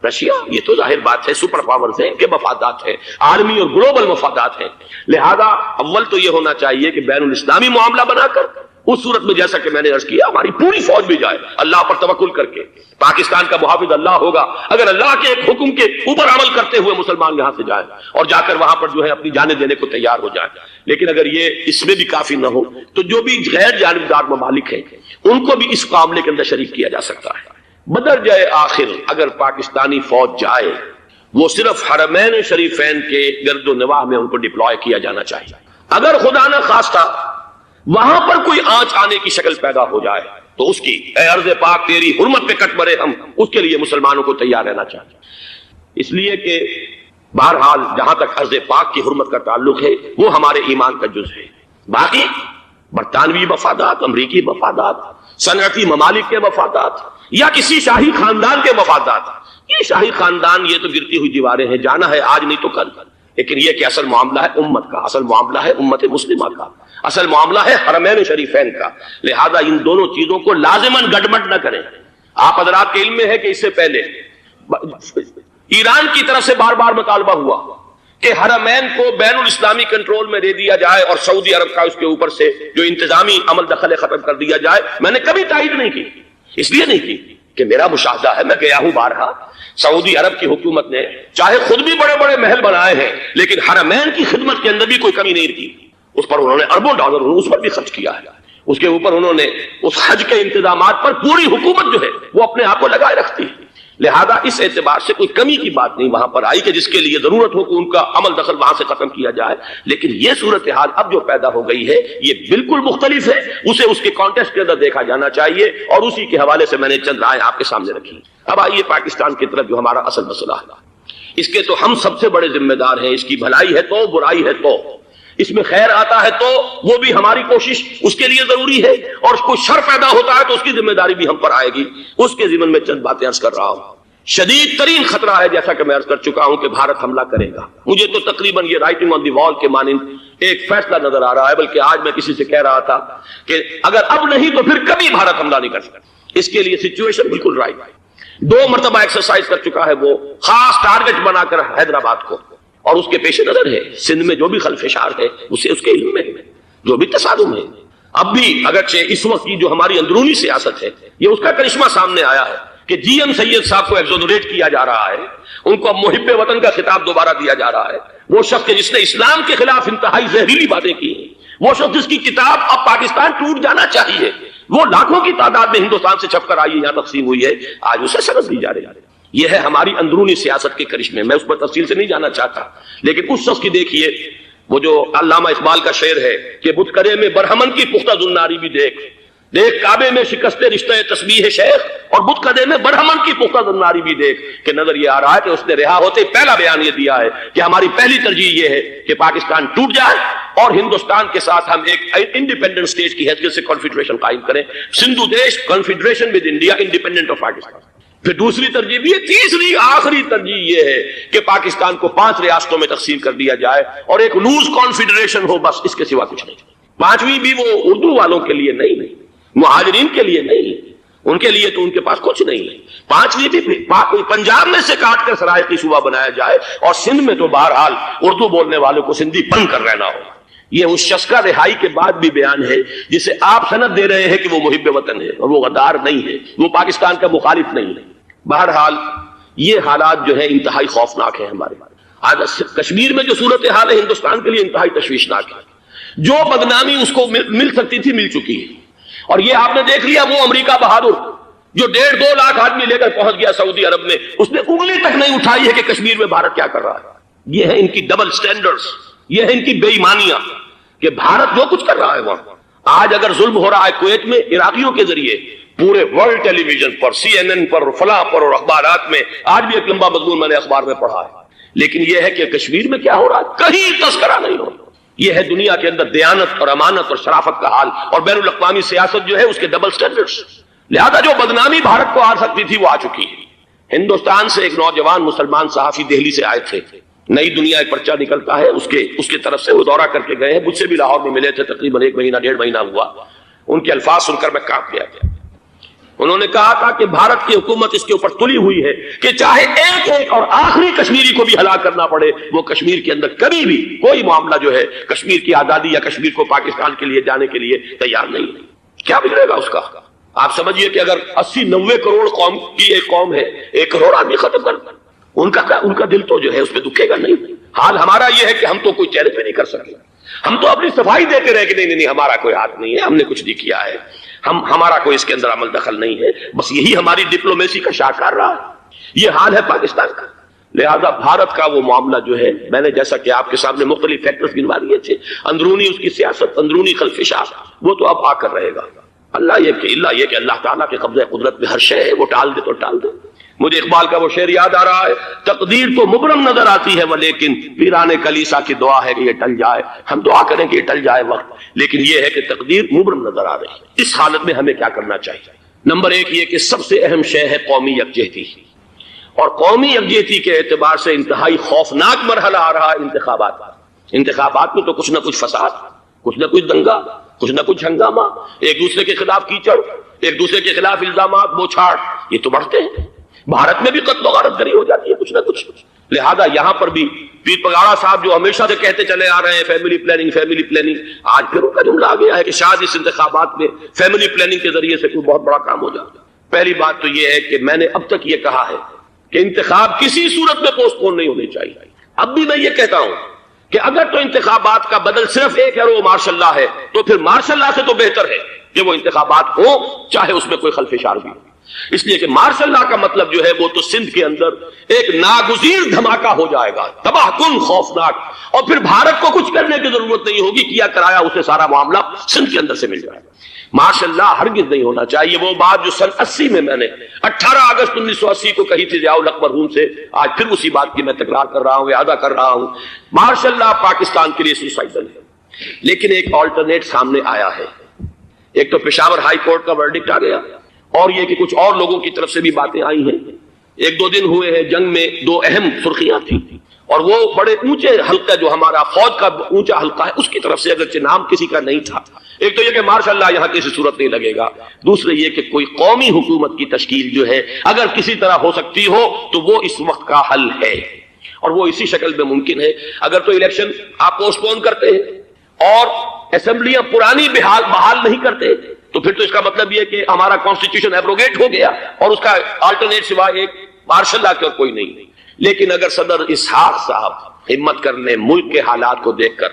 رشیا، یہ تو ظاہر بات ہے سپر پاورز ہیں، ان کے مفادات ہیں، عالمی اور گلوبل مفادات ہیں، لہذا اول تو یہ ہونا چاہیے کہ بین الاسلامی معاملہ بنا کر اس صورت میں جیسا کہ میں نے عرض کیا ہماری پوری فوج بھی جائے اللہ پر توکل کر کے، پاکستان کا محافظ اللہ ہوگا، اگر اللہ کے ایک حکم کے اوپر عمل کرتے ہوئے مسلمان یہاں سے جائیں اور جا کر وہاں پر جو ہے اپنی جانیں دینے کو تیار ہو جائیں، لیکن اگر یہ اس میں بھی کافی نہ ہو تو جو بھی غیر جانبدار ممالک ہیں ان کو بھی اس معاملے کے اندر شریک کیا جا سکتا ہے۔ بدرجہ آخر اگر پاکستانی فوج جائے وہ صرف حرمین شریفین کے گرد و نواح میں ان کو ڈپلوائے کیا جانا چاہیے۔ اگر خدا نہ خواستہ وہاں پر کوئی آنچ آنے کی شکل پیدا ہو جائے تو اس کی اے ارض پاک تیری حرمت پہ کٹ مرے ہم، اس کے لیے مسلمانوں کو تیار رہنا چاہیے، اس لیے کہ بہرحال جہاں تک ارض پاک کی حرمت کا تعلق ہے وہ ہمارے ایمان کا جز ہے، باقی برطانوی مفادات، امریکی مفادات، صنعتی ممالک کے مفادات یا کسی شاہی خاندان کے مفادات، یہ شاہی خاندان یہ تو گرتی ہوئی دیواریں ہیں، جانا ہے آج نہیں تو کل، لیکن یہ کہ اصل معاملہ ہے امت کا، اصل معاملہ ہے امت مسلمہ کا، اصل معاملہ ہے حرمین شریفین کا، لہذا ان دونوں چیزوں کو لازماً گڈمٹ نہ کریں۔ آپ حضرات کے علم میں ہے کہ اس سے پہلے ایران کی طرف سے بار بار مطالبہ ہوا کہ حرمین کو بین الاسلامی کنٹرول میں دے دیا جائے اور سعودی عرب کا اس کے اوپر سے جو انتظامی عمل دخل ختم کر دیا جائے۔ میں نے کبھی تائید نہیں کی، اس لیے نہیں کی کہ میرا مشاہدہ ہے، میں گیا ہوں بارہا، سعودی عرب کی حکومت نے چاہے خود بھی بڑے بڑے محل بنائے ہیں لیکن حرمین کی خدمت کے اندر بھی کوئی کمی نہیں کی، اس پر انہوں نے اربوں ڈالر اس پر بھی خرچ کیا ہے، اس کے اوپر انہوں نے اس حج کے انتظامات پر پوری حکومت جو ہے وہ اپنے آپ کو لگائے رکھتی ہے، لہذا اس اعتبار سے کوئی کمی کی بات نہیں وہاں پر آئی کہ جس کے لیے ضرورت ہو کہ ان کا عمل دخل وہاں سے ختم کیا جائے، لیکن یہ صورتحال اب جو پیدا ہو گئی ہے یہ بالکل مختلف ہے، اسے اس کے کانٹیکسٹ کے اندر دیکھا جانا چاہیے اور اسی کے حوالے سے میں نے چند رائے آپ کے سامنے رکھی۔ اب آئیے پاکستان کی طرف جو ہمارا اصل مسئلہ ہے، اس کے تو ہم سب سے بڑے ذمہ دار ہیں، اس کی بھلائی ہے تو برائی ہے تو اس میں خیر آتا ہے تو وہ بھی ہماری کوشش اس کے لیے ضروری ہے، اور کوئی شر پیدا ہوتا ہے تو اس کی ذمہ داری بھی ہم پر آئے گی، اس کے ضمن میں چند باتیں عرض کر رہا ہوں۔ شدید ترین خطرہ ہے جیسا کہ میں عرض کر چکا ہوں کہ بھارت حملہ کرے گا، مجھے تو تقریباً یہ رائٹنگ آن دی وال کے مانند ایک فیصلہ نظر آ رہا ہے، بلکہ آج میں کسی سے کہہ رہا تھا کہ اگر اب نہیں تو پھر کبھی بھارت حملہ نہیں کر سکتا، اس کے لیے سچویشن بالکل رائٹ ہے، 2 مرتبہ ایکسرسائز کر چکا ہے وہ خاص ٹارگٹ بنا کر حیدرآباد کو، اور اس کے پیش نظر ہے سندھ میں جو بھی خلفشار ہے اسے اس کے علم میں ہے، جو بھی تصادم ہے، اب بھی اگرچہ اس وقت کی جو ہماری اندرونی سیاست ہے یہ اس کا کرشمہ سامنے آیا ہے کہ جی ایم سید صاحب کو ایگزونریٹ کیا جا رہا ہے، ان کو اب محب وطن کا خطاب دوبارہ دیا جا رہا ہے، وہ شخص جس نے اسلام کے خلاف انتہائی زہریلی باتیں کی ہیں، وہ شخص جس کی کتاب اب پاکستان ٹوٹ جانا چاہیے، وہ لاکھوں کی تعداد میں ہندوستان سے چھپ کر آئی ہے، یہاں تقسیم ہوئی ہے، آج اسے سند دی جا رہی ہے۔ یہ ہے ہماری اندرونی سیاست کے کرشمے، میں اس پر تفصیل سے نہیں جانا چاہتا، لیکن اس شخص کی دیکھیے وہ جو علامہ اقبال کا شعر ہے کہ بتکرے میں برہمن کی پختہ زناری بھی دیکھ، دیکھ کعبے میں شکست رشتہ تسبیح شیخ، اور بت کدے میں برہمن کی پختہ زناری بھی دیکھ، کہ نظر یہ آ رہا ہے کہ اس نے رہا ہوتے پہلا بیان یہ دیا ہے کہ ہماری پہلی ترجیح یہ ہے کہ پاکستان ٹوٹ جائے اور ہندوستان کے ساتھ ہم ایک انڈیپینڈنٹ اسٹیٹ کی حیثیت سے کانفیڈریشن قائم کریں، سندھو دیش confederation with India independent of Pakistan. پھر دوسری ترجیح بھی ہے، تیسری آخری ترجیح یہ ہے کہ پاکستان کو 5 ریاستوں میں تقسیم کر دیا جائے اور ایک لوز کانفیڈریشن ہو، بس اس کے سوا کچھ نہیں۔ 5ویں بھی وہ اردو والوں کے لیے نہیں، مہاجرین کے لیے نہیں، ان کے لیے تو ان کے پاس کچھ نہیں ہے۔ 5ویں بھی پنجاب میں سے کاٹ کر سرائیکی صوبہ بنایا جائے اور سندھ میں تو بہرحال اردو بولنے والوں کو سندھی بن کر رہنا ہو۔ یہ اس شخص کا رہائی کے بعد بھی بیان ہے جسے آپ سند دے رہے ہیں کہ وہ محب وطن ہے، اور وہ غدار نہیں ہے، وہ پاکستان کا مخالف نہیں ہے۔ بہرحال یہ حالات جو ہے انتہائی خوفناک ہیں ہمارے۔ آج کشمیر میں جو صورتحال ہے ہندوستان کے لیے انتہائی تشویشناک ہے، جو بدنامی اس کو مل سکتی تھی مل چکی ہے، اور یہ آپ نے دیکھ لیا وہ امریکہ بہادر جو 1.5-2 لاکھ آدمی لے کر پہنچ گیا سعودی عرب میں، اس نے انگلی تک نہیں اٹھائی ہے کہ کشمیر میں بھارت کیا کر رہا ہے۔ یہ ہے ان کی ڈبل سٹینڈرڈز، یہ ہے ان کی بے ایمانیاں کہ بھارت جو کچھ کر رہا ہے وہاں۔ آج اگر ظلم ہو رہا ہے کویت میں عراقیوں کے ذریعے، پورے ورلڈ ٹیلی ویژن پر، CNN پر، فلاں پر اور اخبارات میں، آج بھی ایک لمبا مضمون میں نے اخبار میں پڑھا ہے، لیکن یہ ہے کہ کشمیر میں کیا ہو رہا ہے کہیں تذکرہ نہیں ہو رہا۔ یہ ہے دنیا کے اندر دیانت اور امانت اور شرافت کا حال، اور بین الاقوامی سیاست جو ہے اس کے ڈبل سٹینڈرڈز، لہذا جو بدنامی بھارت کو آ سکتی تھی وہ آ چکی ہے۔ ہندوستان سے ایک نوجوان مسلمان صحافی دہلی سے آئے تھے، نئی دنیا ایک پرچہ نکلتا ہے اس کے طرف سے، وہ دورہ کر کے گئے ہیں، مجھ سے بھی لاہور میں ملے تھے، تقریباً 1 مہینہ 1.5 مہینہ ہوا، ان کے الفاظ سن کر میں کانپ گیا۔ انہوں نے کہا تھا کہ بھارت کی حکومت اس کے اوپر تلی ہوئی ہے کہ چاہے ایک ایک اور آخری کشمیری کو بھی ہلاک کرنا پڑے، وہ کشمیر کے اندر کبھی بھی کوئی معاملہ جو ہے کشمیر کی آزادی یا کشمیر کو پاکستان کے لیے جانے کے لیے تیار نہیں ہے۔ کیا بگڑے گا اس کا؟ آپ سمجھیے کہ اگر 80-90 کروڑ قوم کی ایک قوم ہے، 1 کروڑ آدمی ختم کر دیں، ان کا دل تو جو ہے اس پہ دکھے گا نہیں۔ حال ہمارا یہ ہے کہ ہم تو کوئی چیلنج بھی نہیں کر سکتے، ہم تو اپنی صفائی دیتے رہے کہ نہیں ہمارا کوئی ہاتھ نہیں ہے، ہم نے کچھ نہیں کیا ہے، ہمارا کوئی اس کے اندر عمل دخل نہیں ہے، بس یہی ہماری ڈپلومیسی کا شاہکار رہا ہے۔ یہ حال ہے پاکستان کا۔ لہذا بھارت کا وہ معاملہ جو ہے، میں نے جیسا کہ آپ کے سامنے مختلف فیکٹرز گنوا دیے تھے، اندرونی اس کی سیاست، اندرونی خلفشات، وہ تو اب آ کر رہے گا۔ اللہ یہ کہ اللہ تعالیٰ کے قبضہ قدرت میں ہر شے ہے، وہ ٹال دے تو ٹال دے۔ مجھے اقبال کا وہ شعر یاد آ رہا ہے، تقدیر تو مبرم نظر آتی ہے لیکن پیرانے کلیسا کی دعا ہے کہ یہ ٹل جائے۔ ہم دعا کریں کہ یہ ٹل جائے وقت، لیکن یہ ہے کہ تقدیر مبرم نظر آ رہی ہے۔ اس حالت میں ہمیں کیا کرنا چاہیے؟ نمبر 1 یہ کہ سب سے اہم شے ہے قومی یکجہتی، اور قومی یکجہتی کے اعتبار سے انتہائی خوفناک مرحلہ آ رہا ہے انتخابات میں تو کچھ نہ کچھ فساد، کچھ نہ کچھ دنگا، کچھ نہ کچھ ہنگامہ، ایک دوسرے کے خلاف کیچڑ، ایک دوسرے کے خلاف الزامات، بوچھاڑ، یہ تو بڑھتے ہیں۔ بھارت میں بھی قتل و غارت گری ہو جاتی ہے کچھ نہ کچھ۔ لہذا یہاں پر بھی پیر پگاڑا صاحب جو ہمیشہ سے کہتے چلے آ رہے ہیں فیملی پلاننگ، آج پھر ان کا جملہ آ گیا ہے کہ شاید اس انتخابات میں فیملی پلاننگ کے ذریعے سے کوئی بہت بڑا کام ہو جائے۔ پہلی بات تو یہ ہے کہ میں نے اب تک یہ کہا ہے کہ انتخاب کسی صورت میں پوسٹ پون نہیں ہونے چاہیے۔ اب بھی میں یہ کہتا ہوں کہ اگر تو انتخابات کا بدل صرف ایک ہے اور وہ مارشل لا ہے، تو پھر مارشل لا سے تو بہتر ہے کہ وہ انتخابات ہو چاہے اس میں کوئی خلفشار بھی ہو، اس لیے کہ مارشل لا کا مطلب جو ہے وہ تو سندھ کے اندر ایک ناگزیر دھماکہ ہو جائے گا، تباہ کن، خوفناک، اور پھر بھارت کو کچھ کرنے کی ضرورت نہیں ہوگی، کیا کرایا اسے سارا معاملہ سندھ کے اندر سے مل جائے گا۔ مارشل لا ہرگز نہیں ہونا چاہیے۔ وہ بات جو سن 80 میں نے 18 اگست 1980 کو کہی تھی ضیاء الحق مرحوم سے، آج پھر اسی بات کی میں تکرار کر رہا ہوں، اعادہ کر رہا ہوں۔ مارشل لا پاکستان کے لیے سوسائڈل ہے، لیکن ایک آلٹرنیٹ سامنے آیا ہے۔ ایک تو پشاور ہائی کورٹ کا ورڈکٹ آ گیا، اور یہ کہ کچھ اور لوگوں کی طرف سے بھی باتیں آئی ہیں۔ 1-2 دن ہوئے ہیں، جنگ میں 2 اہم سرخیاں تھیں، اور وہ بڑے اونچے حلقہ جو ہمارا فوج کا اونچا حلقہ ہے اس کی طرف سے اگرچہ نام کسی کا نہیں تھا۔ ایک تو یہ کہ ماشاء اللہ یہاں کسی صورت نہیں لگے گا، دوسرے یہ کہ کوئی قومی حکومت کی تشکیل جو ہے اگر کسی طرح ہو سکتی ہو تو وہ اس وقت کا حل ہے، اور وہ اسی شکل میں ممکن ہے۔ اگر تو الیکشن آپ پوسٹ پون کرتے ہیں اور اسمبلیاں پرانی بحال نہیں کرتے تو پھر تو اس کا مطلب یہ کہ ہمارا کانسٹیٹیوشن ایبروگیٹ ہو گیا اور اس کا آلٹرنیٹ سوائے ایک مارشل لا کے اور کوئی نہیں۔ لیکن اگر صدر اسحاق صاحب ہمت کر لیں ملک کے حالات کو دیکھ کر،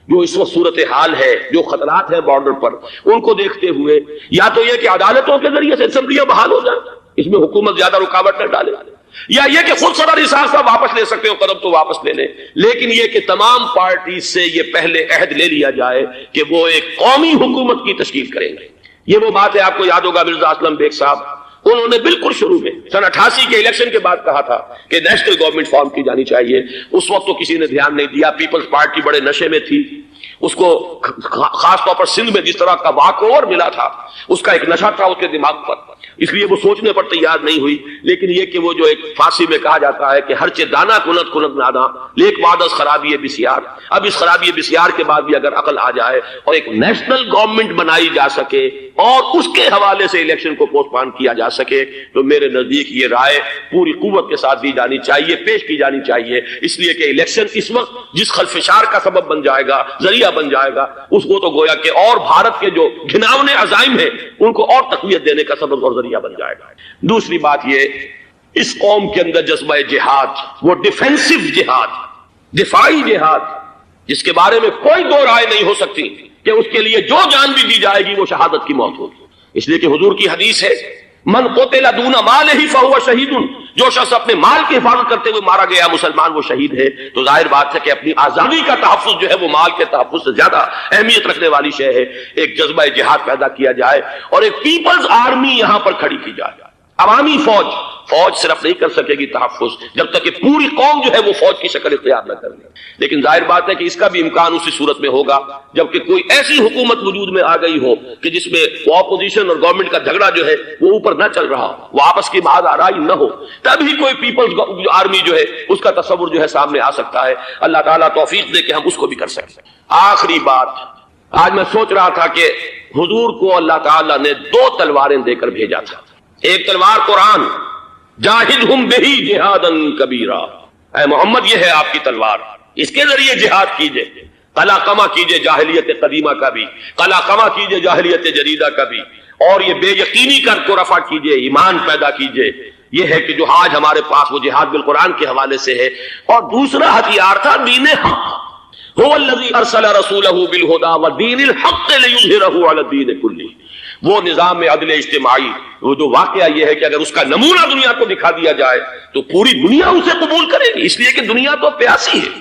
جو اس وقت صورتحال ہے، جو خطرات ہیں بارڈر پر، ان کو دیکھتے ہوئے یا تو یہ کہ عدالتوں کے ذریعے سے اسمبلیاں بحال ہو جائیں، اس میں حکومت زیادہ رکاوٹ نہ ڈالے، یا یہ کہ خود صدر اسحاق صاحب واپس لے سکتے ہو قدم تو واپس لے لیں، لیکن یہ کہ تمام پارٹی سے یہ پہلے عہد لے لیا جائے کہ وہ ایک قومی حکومت کی تشکیل کریں گے۔ یہ وہ بات ہے، آپ کو یاد ہوگا مرزا اسلم بیگ صاحب، انہوں نے بالکل شروع میں سن 88 کے الیکشن کے بعد کہا تھا کہ نیشنل گورنمنٹ فارم کی جانی چاہیے۔ اس وقت تو کسی نے دھیان نہیں دیا، پیپلز پارٹی بڑے نشے میں تھی، اس کو خاص طور پر سندھ میں جس طرح کا واک اوور ملا تھا اس کا ایک نشہ تھا اس کے دماغ پر، اس لیے وہ سوچنے پر تیار نہیں ہوئی۔ لیکن یہ کہ وہ جو ایک فارسی میں کہا جاتا ہے کہ ہرچہ دانا کنت کنت نادا لیک وعدس خرابی بسیار، اب اس خرابی بسیار کے بعد بھی اگر عقل آ جائے اور ایک نیشنل گورنمنٹ بنائی جا سکے اور اس کے حوالے سے الیکشن کو پوسٹ پون کیا جا سکے تو میرے نزدیک یہ رائے پوری قوت کے ساتھ دی جانی چاہیے، پیش کی جانی چاہیے، اس لیے کہ الیکشن اس وقت جس خلفشار کا سبب بن جائے گا، ذریعہ بن جائے گا، اس کو تو گویا کہ اور بھارت کے جو گھناونے عزائم ہیں ان کو اور تقویت دینے کا سبب اور ذریعہ بن جائے گا۔ دوسری بات یہ، اس قوم کے اندر جذبہ جہاد، وہ ڈیفینسو جہاد، دفاعی جہاد، جس کے بارے میں کوئی دو رائے نہیں ہو سکتی کہ اس کے لیے جو جان بھی دی جائے گی وہ شہادت کی موت ہوگی، اس لیے کہ حضور کی حدیث ہے من قتل دون مالہ فہو شہید، جو شخص اپنے مال کی حفاظت کرتے ہوئے مارا گیا مسلمان وہ شہید ہے۔ تو ظاہر بات ہے کہ اپنی آزادی کا تحفظ جو ہے وہ مال کے تحفظ سے زیادہ اہمیت رکھنے والی شے ہے۔ ایک جذبہ جہاد پیدا کیا جائے اور ایک پیپلز آرمی یہاں پر کھڑی کی جائے، عوامی فوج صرف نہیں کر سکے گی تحفظ جب تک کہ پوری قوم جو ہے وہ فوج کی شکل اختیار نہ کر لے۔ لیکن ظاہر بات ہے کہ اس کا بھی امکان اسی صورت میں ہوگا جبکہ کوئی ایسی حکومت وجود میں آ گئی ہو کہ جس میں اپوزیشن اور گورنمنٹ کا جھگڑا جو ہے وہ اوپر نہ چل رہا ہو، وہ آپس کی محض آرائی نہ ہو، تبھی کوئی پیپلز آرمی جو ہے اس کا تصور جو ہے سامنے آ سکتا ہے۔ اللہ تعالیٰ توفیق دے کہ ہم اس کو بھی کر سکتے ہیں۔ آخری بات، آج میں سوچ رہا تھا کہ حضور کو اللہ تعالیٰ نے 2 تلواریں دے کر بھیجا تھا، ایک تلوار قرآن، جاہدہم بہی جہادا کبیرا، اے محمد یہ ہے آپ کی تلوار، اس کے ذریعے جہاد کیجئے، قلع کما کیجئے جاہلیت قدیمہ کا بھی، قلع کما کیجئے جاہلیت جدیدہ کا بھی، اور یہ بے یقینی کر کو رفع کیجئے، ایمان پیدا کیجئے۔ یہ ہے کہ جو آج ہمارے پاس وہ جہاد بالقرآن کے حوالے سے ہے۔ اور دوسرا ہتھیار تھا دین حق، هو الذی ارسل رسولہ بالہدی ودین الحق لیظہرہ علی الدین کلہ۔ وہ نظام عدل اجتماعی، وہ جو واقعہ یہ ہے کہ اگر اس کا نمونہ دنیا کو دکھا دیا جائے تو پوری دنیا اسے قبول کرے گی، اس لیے کہ دنیا تو پیاسی ہے،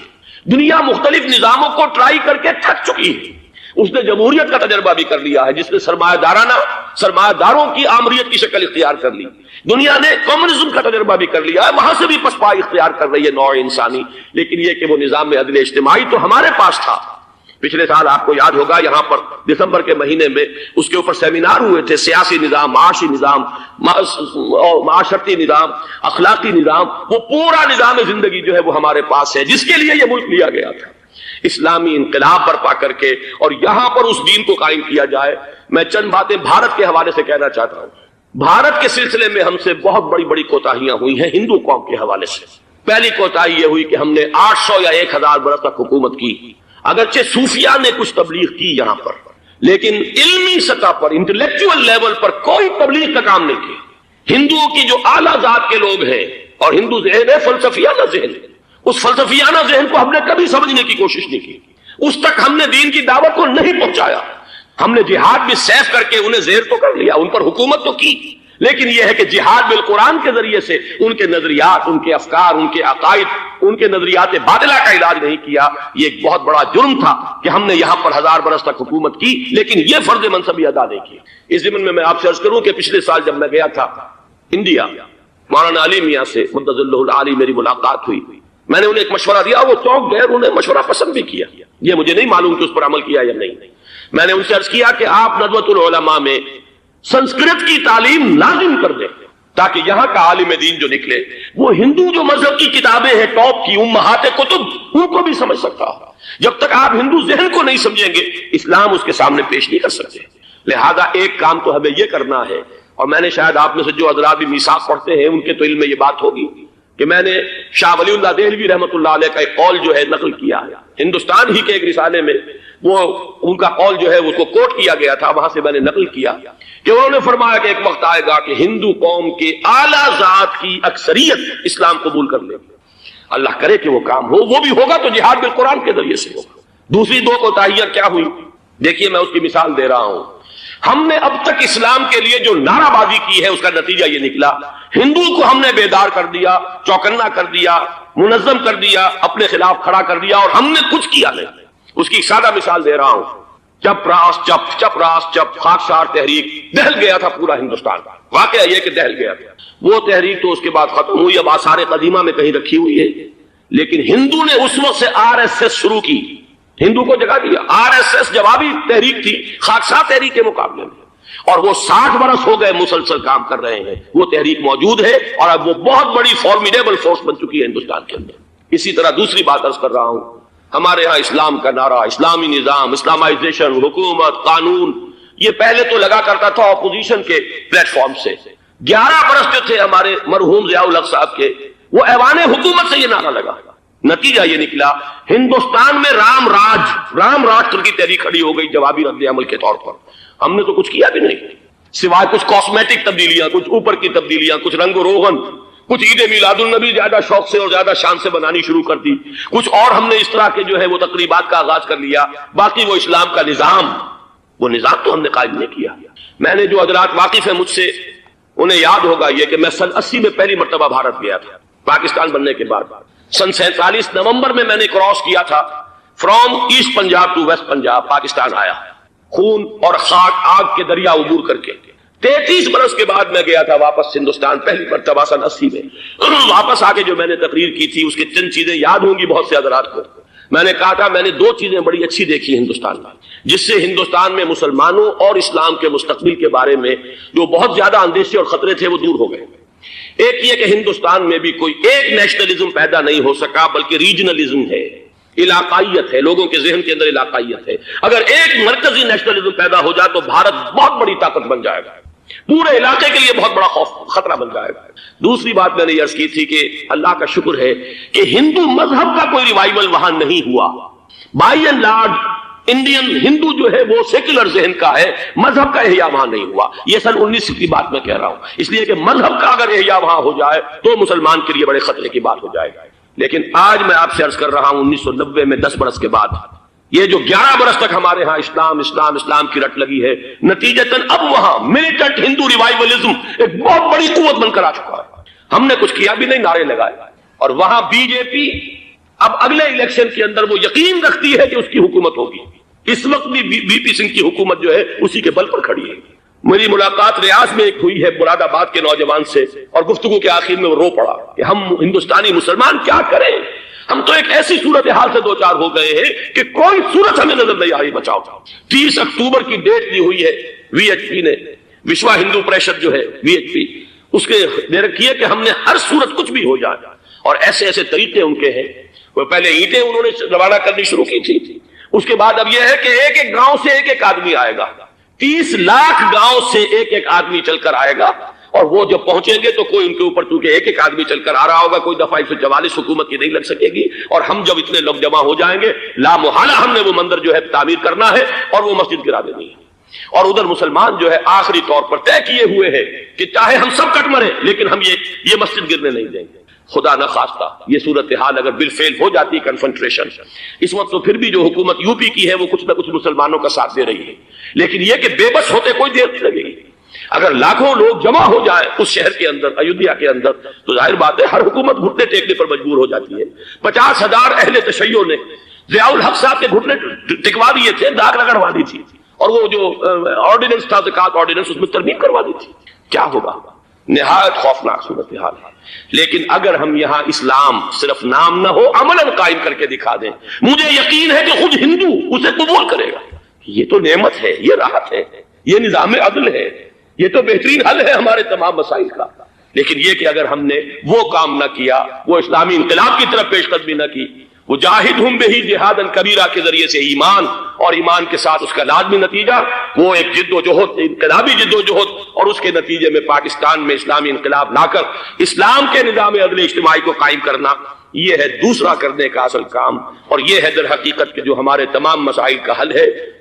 دنیا مختلف نظاموں کو ٹرائی کر کے تھک چکی ہے۔ اس نے جمہوریت کا تجربہ بھی کر لیا ہے، جس نے سرمایہ داروں کی آمریت کی شکل اختیار کر لی۔ دنیا نے کمیونزم کا تجربہ بھی کر لیا ہے، وہاں سے بھی پسپائی اختیار کر رہی ہے نوع انسانی۔ لیکن یہ کہ وہ نظام عدل اجتماعی تو ہمارے پاس تھا۔ پچھلے سال آپ کو یاد ہوگا یہاں پر دسمبر کے مہینے میں اس کے اوپر سیمینار ہوئے تھے، سیاسی نظام، معاشی نظام، معاشرتی نظام، اخلاقی نظام، وہ پورا نظام زندگی جو ہے وہ ہمارے پاس ہے، جس کے لیے یہ ملک لیا گیا تھا، اسلامی انقلاب برپا کر کے، اور یہاں پر اس دین کو قائم کیا جائے۔ میں چند باتیں بھارت کے حوالے سے کہنا چاہتا ہوں۔ بھارت کے سلسلے میں ہم سے بہت بڑی بڑی کوتاہیاں ہوئی ہیں ہندو قوم کے حوالے سے۔ پہلی کوتاہی یہ ہوئی کہ ہم نے 800 یا 1000 برس تک حکومت کی، اگرچہ صوفیاء نے کچھ تبلیغ کی یہاں پر، لیکن علمی سطح پر، انٹلیکچوئل لیول پر کوئی تبلیغ کا کام نہیں کیا۔ ہندوؤں کی جو اعلیٰ ذات کے لوگ ہیں، اور ہندو ذہن ہے فلسفیانہ ذہن، اس فلسفیانہ ذہن کو ہم نے کبھی سمجھنے کی کوشش نہیں کی، اس تک ہم نے دین کی دعوت کو نہیں پہنچایا۔ ہم نے جہاد بھی سیف کر کے انہیں زیر تو کر لیا، ان پر حکومت تو کی، لیکن یہ ہے کہ جہاد بالقرآن کے ذریعے سے ان کے نظریات، ان کے افکار، ان کے عقائد، ان کے نظریات باطلہ کا علاج نہیں کیا۔ یہ ایک بہت بڑا جرم تھا کہ ہم نے یہاں پر 1000 برس تک حکومت کی، لیکن یہ فرض منصبی ادا نہیں کیا۔ اس ضمن میں آپ سے عرض کروں کہ پچھلے سال جب میں گیا تھا انڈیا، مولانا علی میاں سے مقدس اللہ العالی میری ملاقات ہوئی، میں نے انہیں ایک مشورہ دیا، وہ چونک گئے، انہوں نے مشورہ پسند بھی کیا، یہ مجھے نہیں معلوم کہ اس پر عمل کیا یا نہیں۔ میں نے ان سے عرض کیا کہ آپ ندوۃ العلماء میں سنسکرت کی تعلیم لازم کر دیں، تاکہ یہاں کا عالم دین جو نکلے وہ ہندو جو مذہب کی کتابیں ہیں ٹاپ کی امہات کتب، ان کو بھی سمجھ سکتا ہو۔ جب تک آپ ہندو ذہن کو نہیں سمجھیں گے، اسلام اس کے سامنے پیش نہیں کر سکتے۔ لہذا ایک کام تو ہمیں یہ کرنا ہے، اور میں نے شاید آپ میں سے جو حضرات بھی میثاق پڑھتے ہیں ان کے تو علم میں یہ بات ہوگی کہ میں نے شاہ ولی اللہ دہلوی رحمۃ اللہ علیہ کا ایک قول جو ہے نقل کیا ہے ہندوستان ہی کے ایک رسالے میں، وہ ان کا قول جو ہے اس کو کوٹ کیا گیا تھا، وہاں سے میں نے نقل کیا کہ انہوں نے فرمایا کہ ایک وقت آئے گا کہ ہندو قوم کے اعلیٰ ذات کی اکثریت اسلام قبول کر لے گی۔ اللہ کرے کہ وہ کام ہو، وہ بھی ہوگا تو جہاد بالقرآن کے ذریعے سے ہوگا۔ دوسری دو کوتاہیاں کیا ہوئی، دیکھیے میں اس کی مثال دے رہا ہوں۔ ہم نے اب تک اسلام کے لیے جو نعرہ بازی کی ہے اس کا نتیجہ یہ نکلا، ہندو کو ہم نے بیدار کر دیا، چوکنا کر دیا، منظم کر دیا، اپنے خلاف کھڑا کر دیا، اور ہم نے کچھ کیا نہیں۔ اس کی ایک سادہ مثال دے رہا ہوں، چپ راس چپ، چپ راس چپ، خاکسار تحریک، دہل گیا تھا پورا ہندوستان۔ واقعہ یہ کہ دہل گیا تھا وہ تحریک، تو اس کے بعد ختم ہوئی، اب آثار قدیمہ میں کہیں رکھی ہوئی ہے، لیکن ہندو نے اس وقت سے RSS شروع کی، ہندو کو جگہ دیا۔ RSS جوابی تحریک تھی خاکسار تحریک کے مقابلے میں، اور وہ 60 برس ہو گئے مسلسل کام کر رہے ہیں، وہ تحریک موجود ہے، اور اب وہ بہت بڑی فارمیڈیبل فورس بن چکی ہے ہندوستان کے اندر۔ اسی طرح دوسری بات عرض کر رہا ہوں، ہمارے ہاں اسلام کا نعرہ، اسلامی نظام، اسلامائزیشن، حکومت، قانون، یہ پہلے تو لگا کرتا تھا اپوزیشن کے پلیٹ فارم سے۔ 11 برس جو تھے ہمارے مرحوم ضیاء الحق صاحب کے، وہ ایوان حکومت سے یہ نعرہ لگا۔ نتیجہ یہ نکلا ہندوستان میں رام راشٹر کی تحریک کھڑی ہو گئی جوابی رد عمل کے طور پر۔ ہم نے تو کچھ کیا بھی نہیں، سوائے کچھ کاسمیٹک تبدیلیاں، کچھ اوپر کی تبدیلیاں، کچھ رنگ و روغن، کچھ عید میلاد النبی زیادہ شوق سے اور زیادہ شان سے بنانی شروع کر دی، کچھ اور ہم نے اس طرح کے جو ہے وہ تقریبات کا آغاز کر لیا۔ باقی وہ اسلام کا نظام، وہ نظام تو ہم نے قائم نہیں کیا۔ میں نے جو حضرات واقف ہیں مجھ سے، انہیں یاد ہوگا یہ کہ میں سن 80 میں پہلی مرتبہ بھارت گیا تھا، پاکستان بننے کے بعد۔ سن 47 نومبر میں نے کراس کیا تھا from East Punjab to West Punjab, Pakistan آیا، خون اور خاک آگ کے دریا عبور کر کے۔ 33 برس کے بعد میں گیا تھا واپس ہندوستان، پہلی مرتبہ سن 80 میں۔ واپس آ کے جو میں نے تقریر کی تھی اس کے چند چیزیں یاد ہوں گی بہت سے حضرات کو۔ میں نے کہا تھا میں نے 2 چیزیں بڑی اچھی دیکھی ہندوستان میں، جس سے ہندوستان میں مسلمانوں اور اسلام کے مستقبل کے بارے میں جو بہت زیادہ اندیشے اور خطرے تھے وہ دور ہو گئے۔ ایک یہ کہ ہندوستان میں بھی کوئی ایک نیشنلزم پیدا نہیں ہو سکا، بلکہ ریجنلزم ہے، علاقائیت ہے، لوگوں کے ذہن کے اندر علاقائیت ہے۔ اگر ایک مرکزی نیشنلزم پیدا ہو جائے تو بھارت بہت بڑی طاقت بن جائے گا۔ پورے علاقے کے لیے بہت بڑا خوف خطرہ بن جائے گا۔ دوسری بات میں نے عرض کی تھی کہ اللہ کا شکر ہے کہ ہندو مذہب کا کوئی ریوائول وہاں نہیں ہوا۔ بائی اینڈ لارج انڈین ہندو جو ہے وہ سیکولر ذہن کا ہے، مذہب کا احیاء وہاں نہیں ہوا۔ یہ سن 19 کی بات میں کہہ رہا ہوں، اس لیے کہ مذہب کا اگر احیاء وہاں ہو جائے تو مسلمان کے لیے بڑے خطرے کی بات ہو جائے گا۔ لیکن آج میں آپ سے عرض کر رہا ہوں 1990 میں 10 برس کے بعد یہ جو 11 برس تک ہمارے ہاں اسلام کی رٹ لگی ہے، نتیجتاً اب وہاں ملیٹنٹ ہندو ریوائولزم ایک بہت بڑی قوت بن کر آ چکا ہے۔ ہم نے کچھ کیا بھی نہیں، نعرے لگائے، اور وہاں بی جے پی اب اگلے الیکشن کے اندر وہ یقین رکھتی ہے کہ اس کی حکومت ہوگی۔ اس وقت بھی بی پی سنگھ کی حکومت جو ہے اسی کے بل پر کھڑی ہے۔ میری ملاقات ریاض میں ایک ہوئی ہے مراد آباد کے نوجوان سے، اور گفتگو کے آخر میں وہ رو پڑا کہ ہم ہندوستانی مسلمان کیا کریں، ہم تو ایک ایسی صورتحال سے دوچار ہو گئے ہیں کہ کوئی صورت ہمیں نظر نہیں آئی۔ بچاؤ 30 اکتوبر کی ڈیٹ دی ہوئی ہے وی ایچ پی نے، وشوا ہندو پریشد جو ہے وی ایچ پی، اس کے دے رکھی ہے کہ ہم نے ہر صورت کچھ بھی ہو جائے، اور ایسے ایسے طریقے ان کے ہیں۔ وہ پہلے اینٹیں انہوں نے روانہ کرنی شروع کی تھی، اس کے بعد اب یہ ہے کہ ایک ایک گاؤں سے ایک ایک آدمی آئے گا، 30 لاکھ گاؤں سے ایک ایک آدمی چل کر آئے گا، اور وہ جب پہنچیں گے تو کوئی ان کے اوپر چونکہ ایک ایک آدمی چل کر آ رہا ہوگا، کوئی دفعہ 144 حکومت کی نہیں لگ سکے گی، اور ہم جب اتنے لوگ جمع ہو جائیں گے لا محالہ ہم نے وہ مندر جو ہے تعمیر کرنا ہے اور وہ مسجد گرا دینی ہے۔ اور ادھر مسلمان جو ہے آخری طور پر طے کیے ہوئے ہیں کہ چاہے ہم سب کٹ مریں لیکن ہم یہ مسجد گرنے نہیں دیں گے۔ خدا نہ خواستہ یہ صورتحال اگر بالفعل ہو جاتی کنفنٹریشن، اس وقت تو پھر بھی جو حکومت یو پی کی ہے وہ کچھ نہ کچھ مسلمانوں کا ساتھ دے رہی ہے، لیکن یہ کہ بے بس ہوتے کوئی دیر نہیں لگے گی۔ اگر لاکھوں لوگ جمع ہو جائیں اس شہر کے اندر، ایودھیا کے اندر، تو ظاہر بات ہے ہر حکومت گھٹنے ٹیکنے پر مجبور ہو جاتی ہے۔ 50,000 اہل تشیع نے ضیاء الحق صاحب کے گھٹنے ٹکوا دیے تھے، داغ رگڑوا دی تھی، اور وہ جو آرڈیننس تھا زکوٰۃ آرڈیننس اس میں ترمیم کروا دی تھی۔ کیا ہوگا؟ نہایت خوفناک صورتحال ہے۔ لیکن اگر ہم یہاں اسلام صرف نام نہ ہو عملاً قائم کر کے دکھا دیں، مجھے یقین ہے کہ خود ہندو اسے قبول کرے گا۔ یہ تو نعمت ہے، یہ راحت ہے، یہ نظام عدل ہے، یہ تو بہترین حل ہے ہمارے تمام مسائل کا۔ لیکن یہ کہ اگر ہم نے وہ کام نہ کیا، وہ اسلامی انقلاب کی طرف پیش قدمی نہ کی، وہ جاہدہم بہ جہادا کبیرہ کے ذریعے سے ایمان، اور ایمان کے ساتھ اس کا لازمی نتیجہ وہ ایک جد و جہد، انقلابی جد و جہد، اور اس کے نتیجے میں پاکستان میں اسلامی انقلاب لا کر اسلام کے نظام عدل اجتماعی کو قائم کرنا، یہ ہے دوسرا کرنے کا اصل کام، اور یہ ہے در حقیقت کہ جو ہمارے تمام مسائل کا حل ہے۔